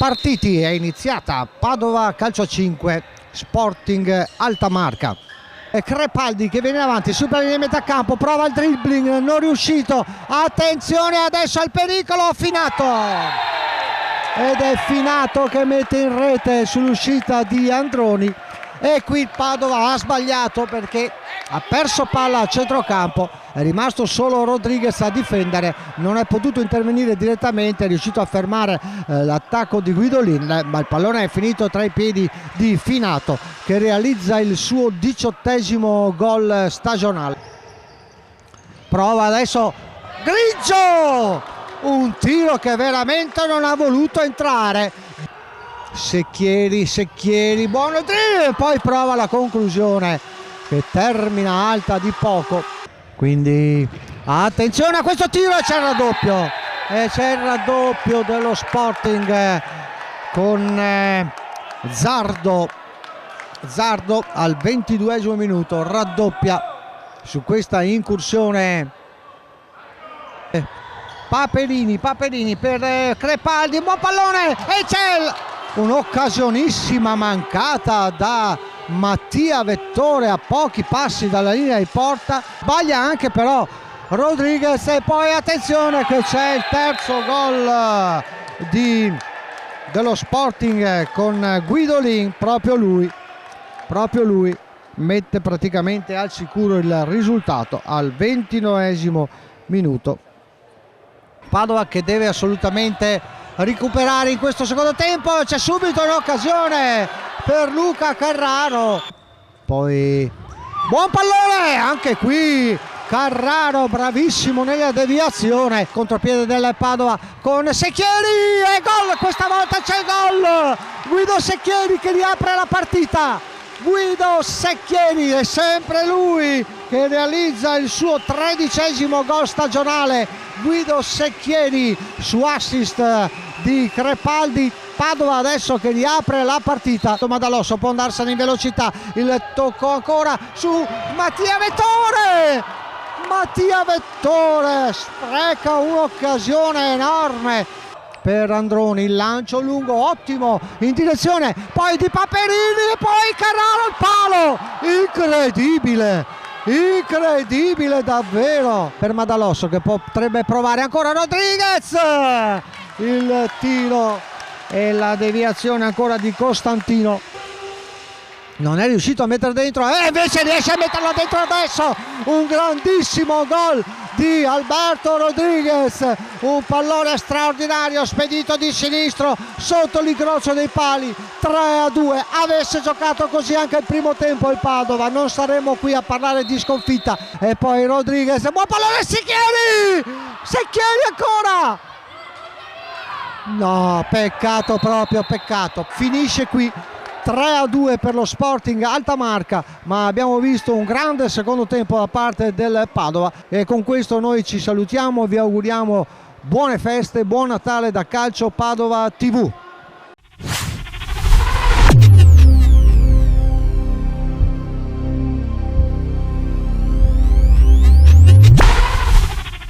partiti. È iniziata Padova calcio a 5, Sporting Altamarca. E Crepaldi che viene avanti sulla linea di metà campo, prova il dribbling, non riuscito. Attenzione adesso al pericolo, Finato. Ed è Finato che mette in rete sull'uscita di Androni. E qui il Padova ha sbagliato perché ha perso palla a centrocampo, è rimasto solo Rodriguez a difendere, non è potuto intervenire direttamente, è riuscito a fermare l'attacco di Guidolin, ma il pallone è finito tra i piedi di Finato che realizza il suo 18° gol stagionale. Prova adesso Grigio, un tiro che veramente non ha voluto entrare. Secchieri, buono tiro, poi prova la conclusione che termina alta di poco. Quindi attenzione a questo tiro, e c'è il raddoppio, dello Sporting con Zardo al 22° minuto raddoppia su questa incursione. Paperini per Crepaldi, buon pallone e c'è un'occasionissima mancata da Mattia Vettore a pochi passi dalla linea di porta. Sbaglia anche però Rodriguez e poi attenzione che c'è il terzo gol dello Sporting con Guidolin. Proprio lui mette praticamente al sicuro il risultato al 29° minuto. Padova che deve assolutamente recuperare in questo secondo tempo. C'è subito un'occasione per Luca Carraro, poi buon pallone anche qui, Carraro bravissimo nella deviazione, contropiede del Padova con Secchieri e gol, questa volta c'è il gol, Guido Secchieri che riapre la partita. Guido Secchieri è sempre lui che realizza il suo 13° gol stagionale. Guido Secchieri su assist di Crepaldi. Padova adesso che riapre la partita. Madalosso può andarsene in velocità, il tocco ancora su Mattia Vettore spreca un'occasione enorme per Androni, il lancio lungo ottimo in direzione poi di Paperini e poi Carraro al palo, incredibile davvero per Madalosso che potrebbe provare ancora Rodriguez, il tiro e la deviazione ancora di Costantino, non è riuscito a mettere dentro e invece riesce a metterlo dentro adesso. Un grandissimo gol di Alberto Rodriguez, un pallone straordinario spedito di sinistro sotto l'incrocio dei pali. 3-2. Avesse giocato così anche il primo tempo il Padova non saremmo qui a parlare di sconfitta. E poi Rodriguez, buon pallone, Secchieri ancora, no, peccato, proprio peccato. Finisce qui 3-2 per lo Sporting Altamarca, ma abbiamo visto un grande secondo tempo da parte del Padova e con questo noi ci salutiamo, vi auguriamo buone feste, buon Natale da Calcio Padova TV.